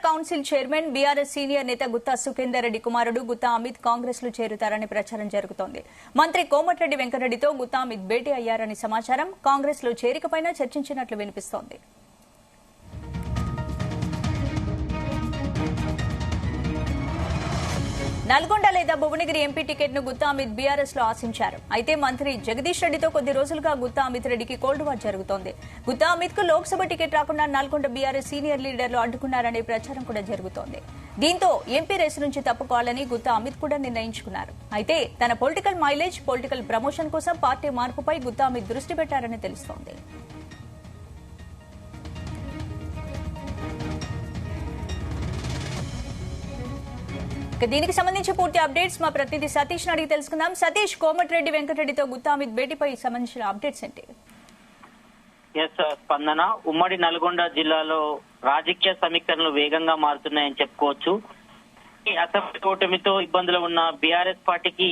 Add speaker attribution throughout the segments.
Speaker 1: Council chairman BRS senior నేత గుత్తా సుఖేందర్ రెడ్డి కుమారుడు గుత్తా అమిత్ కాంగ్రెస్ లో చేరుతారని ప్రచారం జరుగుతోంది. మంత్రి కోమటిరెడ్డి వెంకటరెడ్డితో గుత్తా అమిత్ భేటీ అయ్యారని సమాచారం. కాంగ్రెస్ లో చేరికపైన చర్చించినట్లు వినిపిస్తోంది. నల్గొండ లేదా భువనగిరి ఎంపీ టికెట్ ను గుత్తా అమిత్ బీఆర్ఎస్ లో ఆశించారు. అయితే మంత్రి జగదీష్ రెడ్డితో కొద్ది రోజులుగా గుత్తా అమిత్ రెడ్డికి కోల్డ్ వార్ జరుగుతోంది. గుత్తా అమిత్ కు లోక్సభ టికెట్ రాకుండా నల్గొండ బీఆర్ఎస్ సీనియర్ లీడర్లు అడ్డుకున్నారనే ప్రచారం కూడా జరుగుతోంది. దీంతో ఎంపీ రేసు నుంచి తప్పుకోవాలని గుత్తా అమిత్ కూడా నిర్ణయించుకున్నారు. అయితే తన పొలిటికల్ మైలేజ్, పొలిటికల్ ప్రమోషన్ కోసం పార్టీ మార్పుపై గుత్తా అమిత్ దృష్టి పెట్టారని తెలుస్తోంది. దీనికి సంబంధించి పూర్తి అప్డేట్స్ మా ప్రతినిధి సతీష్ అడిగి తెలుసుకుందాం. సతీష్, కోమటిరెడ్డి వెంకటరెడ్డితో గుత్తా అమిత్ భేటీపై సంబంధించిన అప్డేట్స్ ఏంటి?
Speaker 2: స్పందన, ఉమ్మడి నల్గొండ జిల్లాలో రాజకీయ సమీకరణలు వేగంగా మారుతున్నాయని చెప్పుకోవచ్చు. అసెంబ్లీ కూటమితో ఇబ్బందులు ఉన్న బీఆర్ఎస్ పార్టీకి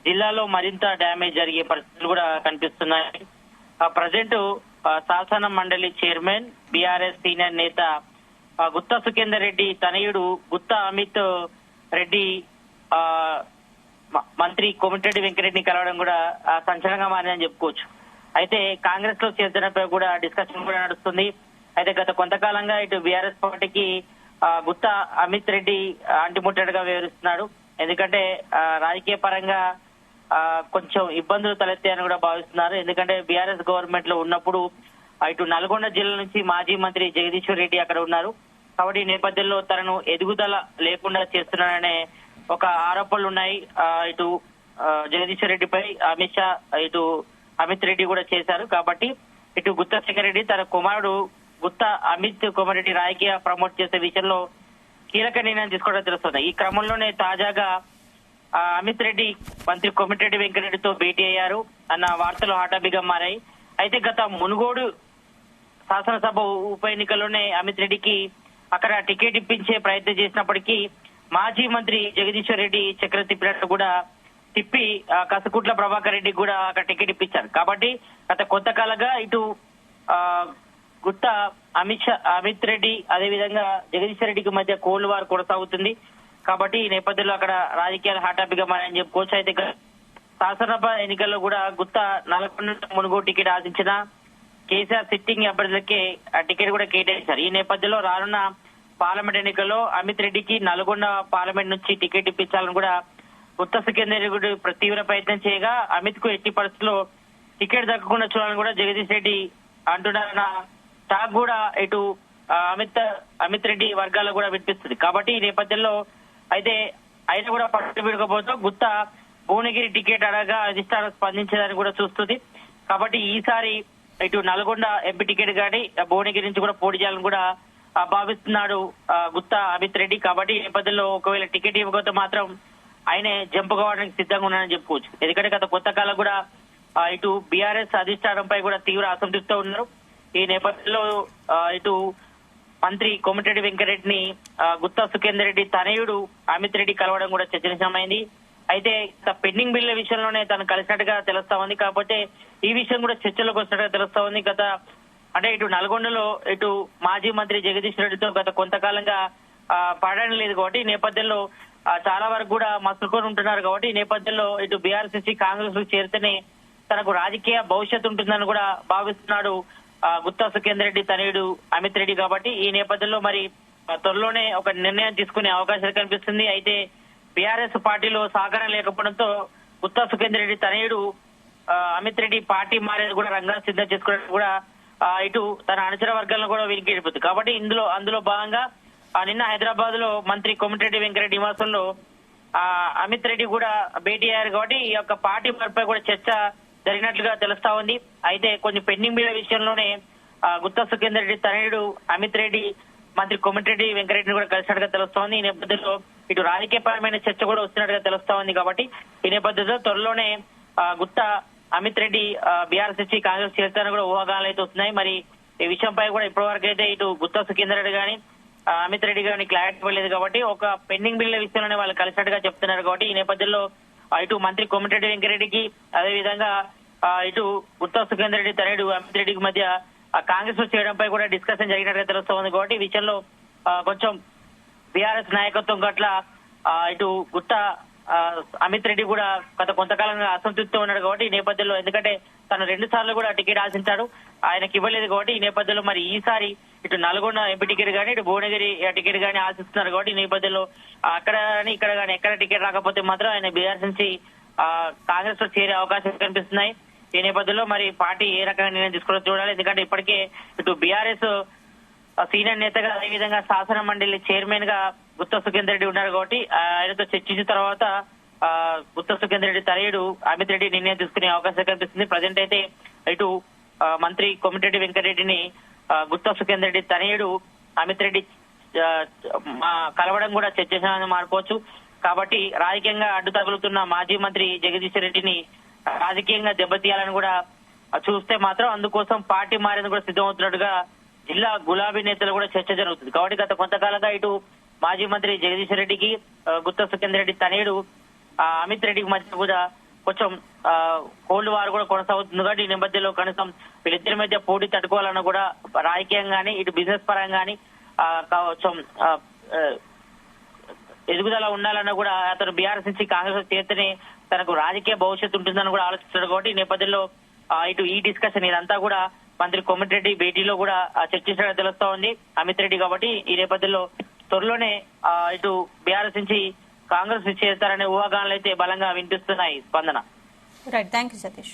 Speaker 2: జిల్లాలో మరింత డ్యామేజ్ జరిగే పరిస్థితులు కూడా కనిపిస్తున్నాయి. ప్రజెంట్ శాసన మండలి చైర్మన్ బీఆర్ఎస్ సీనియర్ నేత గుత్తా సుఖేందర్ రెడ్డి తనయుడు గుత్తా అమిత్ రెడ్డి మంత్రి కోమటిరెడ్డి వెంకటరెడ్డిని కలవడం కూడా సంచలనంగా మారిందని చెప్పుకోవచ్చు. అయితే కాంగ్రెస్ లో చేరుతున్నపై కూడా డిస్కషన్ కూడా నడుస్తుంది. అయితే గత కొంతకాలంగా ఇటు బీఆర్ఎస్ పార్టీకి గుత్తా అమిత్ రెడ్డి అంటిముట్టడిగా వ్యవహరిస్తున్నాడు. ఎందుకంటే రాజకీయ పరంగా కొంచెం ఇబ్బందులు తలెత్తాయని కూడా భావిస్తున్నారు. ఎందుకంటే బీఆర్ఎస్ గవర్నమెంట్ లో ఉన్నప్పుడు ఇటు నల్గొండ జిల్లా నుంచి మాజీ మంత్రి జగదీశ్వర్ రెడ్డి అక్కడ ఉన్నారు. కాబట్టి ఈ నేపథ్యంలో తనను ఎదుగుదల లేకుండా చేస్తున్నారనే ఒక ఆరోపణలు ఉన్నాయి. ఇటు జగదీశ్వర్ రెడ్డిపై అమిత్ షా, ఇటు అమిత్ రెడ్డి కూడా చేశారు. కాబట్టి ఇటు గుత్తా శేఖర్ రెడ్డి తన కుమారుడు గుత్తా అమిత్ కోమరెడ్డి రాజకీయ ప్రమోట్ చేసే విషయంలో కీలక నిర్ణయం తీసుకోవడం తెలుస్తుంది. ఈ క్రమంలోనే తాజాగా అమిత్ రెడ్డి మంత్రి కోమటిరెడ్డి వెంకటరెడ్డితో భేటీ అయ్యారు అన్న వార్తలు హాటాబిగా మారాయి. అయితే గత మునుగోడు శాసనసభ ఉప ఎన్నికల్లోనే అమిత్ రెడ్డికి అక్కడ టికెట్ ఇప్పించే ప్రయత్నం చేసినప్పటికీ మాజీ మంత్రి జగదీశ్వర్ రెడ్డి చక్ర తిప్పినట్టు కూడా తిప్పి కసకుట్ల ప్రభాకర్ రెడ్డి కూడా అక్కడ టికెట్ ఇప్పించారు. కాబట్టి గత కొంతకాలంగా ఇటు గుత్తా అమిత్ రెడ్డి అదేవిధంగా జగదీశ్వర్ రెడ్డికి మధ్య కోల్డ్ వార్ కొనసాగుతుంది. కాబట్టి ఈ నేపథ్యంలో అక్కడ రాజకీయాలు హాటాపిగా మారని చెప్పుకోవచ్చు. అయితే శాసనసభ ఎన్నికల్లో కూడా గుత్తా నల్గొండ మునుగోడు టికెట్ ఆశించిన కేసీఆర్ సిట్టింగ్ అభ్యర్థులకే టికెట్ కూడా కేటాయించారు. ఈ నేపథ్యంలో రానున్న పార్లమెంట్ ఎన్నికల్లో అమిత్ రెడ్డికి నల్గొండ పార్లమెంట్ నుంచి టికెట్ ఇప్పించాలని కూడా గుత్తా సుఖేందర్ రెడ్డి తీవ్ర ప్రయత్నం చేయగా అమిత్ కు ఎట్టి పరిస్థితుల్లో టికెట్ దక్కకుండా చూడాలని కూడా జగదీష్ రెడ్డి అంటున్నారన్న టాక్ కూడా ఇటు అమిత్ రెడ్డి వర్గాల్లో కూడా వినిపిస్తుంది. కాబట్టి ఈ నేపథ్యంలో అయితే ఆయన కూడా పట్టు విడకపోతూ గుత్తా భువనగిరి టికెట్ అడగా అధిష్టానం స్పందించేదని కూడా చూస్తుంది. కాబట్టి ఈసారి ఇటు నల్గొండ ఎంపీ టికెట్ కానీ భువనగిరి నుంచి కూడా పోటీ చేయాలని కూడా భావిస్తున్నాడు గుత్తా అమిత్ రెడ్డి. కాబట్టి ఈ నేపథ్యంలో ఒకవేళ టికెట్ ఇవ్వకపోతే మాత్రం ఆయనే జంప్ కావడానికి సిద్ధంగా ఉన్నారని చెప్పుకోవచ్చు. ఎందుకంటే గత కొంతకాలం కూడా ఇటు బీఆర్ఎస్ అధిష్టానంపై కూడా తీవ్ర అసంతృప్తితో ఉన్నారు. ఈ నేపథ్యంలో ఇటు మంత్రి కోమటిరెడ్డి వెంకటరెడ్డిని గుత్తా సుఖేందర్ రెడ్డి తనయుడు అమిత్ రెడ్డి కలవడం కూడా చర్చనీయాంశమైంది. అయితే పెండింగ్ బిల్ల విషయంలోనే తను కలిసినట్టుగా తెలుస్తా ఉంది. కాకపోతే ఈ విషయం కూడా చర్చలోకి వస్తున్నట్టుగా తెలుస్తా ఉంది. అంటే ఇటు నల్గొండలో ఇటు మాజీ మంత్రి జగదీష్ రెడ్డితో గత కొంతకాలంగా పడడం లేదు. కాబట్టి ఈ నేపథ్యంలో చాలా వరకు కూడా మసులుకొని ఉంటున్నారు. కాబట్టి ఈ నేపథ్యంలో ఇటు బీఆర్ఎస్ కాంగ్రెస్ చేరితేనే తనకు రాజకీయ భవిష్యత్తు ఉంటుందని కూడా భావిస్తున్నాడు గుత్తా సుఖేందర్ రెడ్డి తనయుడు అమిత్ రెడ్డి. కాబట్టి ఈ నేపథ్యంలో మరి త్వరలోనే ఒక నిర్ణయం తీసుకునే అవకాశాలు కనిపిస్తుంది. అయితే బీఆర్ఎస్ పార్టీలో సహకారం లేకపోవడంతో గుత్తా సుఖేందర్ రెడ్డి తనయుడు అమిత్ రెడ్డి పార్టీ మారేది కూడా రంగం సిద్ధం చేసుకోవడానికి కూడా ఇటు తన అనుచర వర్గాలను కూడా వెలికిపోతుంది. కాబట్టి అందులో భాగంగా నిన్న హైదరాబాద్ లో మంత్రి కోమటిరెడ్డి వెంకటరెడ్డి నివాసంలో అమిత్ రెడ్డి కూడా భేటీ అయ్యారు. కాబట్టి ఈ యొక్క పార్టీ మార్పుపై కూడా చర్చ జరిగినట్లుగా తెలుస్తా ఉంది. అయితే కొన్ని పెండింగ్ బిల్ల విషయంలోనే గుత్తా సుఖేందర్ రెడ్డి తనయుడు అమిత్ రెడ్డి మంత్రి కోమటిరెడ్డి వెంకటరెడ్డిని కూడా కలిసినట్టుగా తెలుస్తోంది. ఈ నేపథ్యంలో ఇటు రాజకీయపరమైన చర్చ కూడా వస్తున్నట్టుగా తెలుస్తా ఉంది. కాబట్టి ఈ నేపథ్యంలో త్వరలోనే గుత్తా అమిత్ రెడ్డి బీఆర్ఎస్ కాంగ్రెస్ చేరుతారని కూడా ఊహాగానాలు అయితే వస్తున్నాయి. మరి ఈ విషయంపై కూడా ఇప్పటివరకు అయితే ఇటు గుత్తా సుఖేందర్ రెడ్డి గాని అమిత్ రెడ్డి గారిని క్లారిటీ ఇవ్వలేదు. కాబట్టి ఒక పెండింగ్ బిల్ల విషయంలోనే వాళ్ళు కలిసినట్టుగా చెప్తున్నారు. కాబట్టి ఈ నేపథ్యంలో ఇటు మంత్రి కోమటిరెడ్డి వెంకటరెడ్డికి అదేవిధంగా ఇటు గుత్తా సుఖేందర్ రెడ్డి తనయుడు అమిత్ రెడ్డికి మధ్య కాంగ్రెస్ లో చేయడంపై కూడా డిస్కషన్ జరిగినట్టుగా తెలుస్తోంది. కాబట్టి ఈ విషయంలో కొంచెం బీఆర్ఎస్ నాయకత్వం పట్ల ఇటు గుత్తా అమిత్ రెడ్డి కూడా గత కొంతకాలంగా అసంతృప్తి ఉన్నాడు కాబట్టి ఈ నేపథ్యంలో, ఎందుకంటే తను 2 సార్లు కూడా టికెట్ ఆశించాడు, ఆయనకి ఇవ్వలేదు కాబట్టి ఈ నేపథ్యంలో మరి ఈసారి ఇటు నల్గొండ ఎంపీ టికెట్ గానీ ఇటు భువనగిరి టికెట్ గానీ ఆశిస్తున్నారు కాబట్టి ఈ నేపథ్యంలో అక్కడ కానీ ఇక్కడ కానీ ఎక్కడ టికెట్ రాకపోతే మాత్రం ఆయన బీఆర్ఎస్ నుంచి కాంగ్రెస్ లో చేరే అవకాశాలు కనిపిస్తున్నాయి. ఈ నేపథ్యంలో మరి పార్టీ ఏ రకంగా నిర్ణయం తీసుకోవాలో చూడాలి. ఎందుకంటే ఇప్పటికే ఇటు బీఆర్ఎస్ సీనియర్ నేతగా అదేవిధంగా శాసన మండలి చైర్మన్ గా గుత్తా సుఖేందర్ రెడ్డి ఉన్నారు కాబట్టి ఆయనతో చర్చించిన తర్వాత గుత్తా సుఖేందర్ రెడ్డి తనయుడు అమిత్ రెడ్డి నిర్ణయం తీసుకునే అవకాశం కనిపిస్తుంది. ప్రజెంట్ అయితే ఇటు మంత్రి కోమటిరెడ్డి వెంకటరెడ్డిని గుత్తా సుఖేందర్ రెడ్డి తనయుడు అమిత్ రెడ్డి కలవడం కూడా చర్చని మారుకోవచ్చు. కాబట్టి రాజకీయంగా అడ్డు తగులుతున్న మాజీ మంత్రి జగదీష్ రెడ్డిని రాజకీయంగా దెబ్బతీయాలని కూడా చూస్తే మాత్రం అందుకోసం పార్టీ మారేందుకు కూడా సిద్ధమవుతున్నట్టుగా జిల్లా గులాబీ నేతలు కూడా చర్చ జరుగుతుంది. కాబట్టి గత కొంతకాలంగా ఇటు మాజీ మంత్రి జగదీష్ రెడ్డికి గుత్తా సుఖేందర్ రెడ్డి తనయుడు అమిత్ రెడ్డికి మధ్య కూడా కొంచెం కోల్డ్ వార్ కూడా కొనసాగుతుంది. కాబట్టి ఈ నేపథ్యంలో కనీసం వీళ్ళిద్దరి మధ్య పోటీ తట్టుకోవాలన్నా కూడా రాజకీయంగాని ఇటు బిజినెస్ పరంగా కానీ కొంచెం ఎదుగుదల ఉండాలన్నా కూడా అతను బీఆర్ఎస్ నుంచి కాంగ్రెస్ చేస్తేనే తనకు రాజకీయ భవిష్యత్తు ఉంటుందని కూడా ఆలోచిస్తున్నాడు. కాబట్టి ఈ నేపథ్యంలో ఇటు ఈ డిస్కషన్ ఇదంతా కూడా మంత్రి కోమటిరెడ్డి భేటీలో కూడా చర్చించడం తెలుస్తా ఉంది అమిత్ రెడ్డి. కాబట్టి ఈ నేపథ్యంలో త్వరలోనే ఇటు బీఆర్ఎస్ నుంచి కాంగ్రెస్ చేస్తారనే ఊహాగానాలు అయితే బలంగా వినిపిస్తున్నాయి. స్పందన.
Speaker 1: Right, thank you Satish.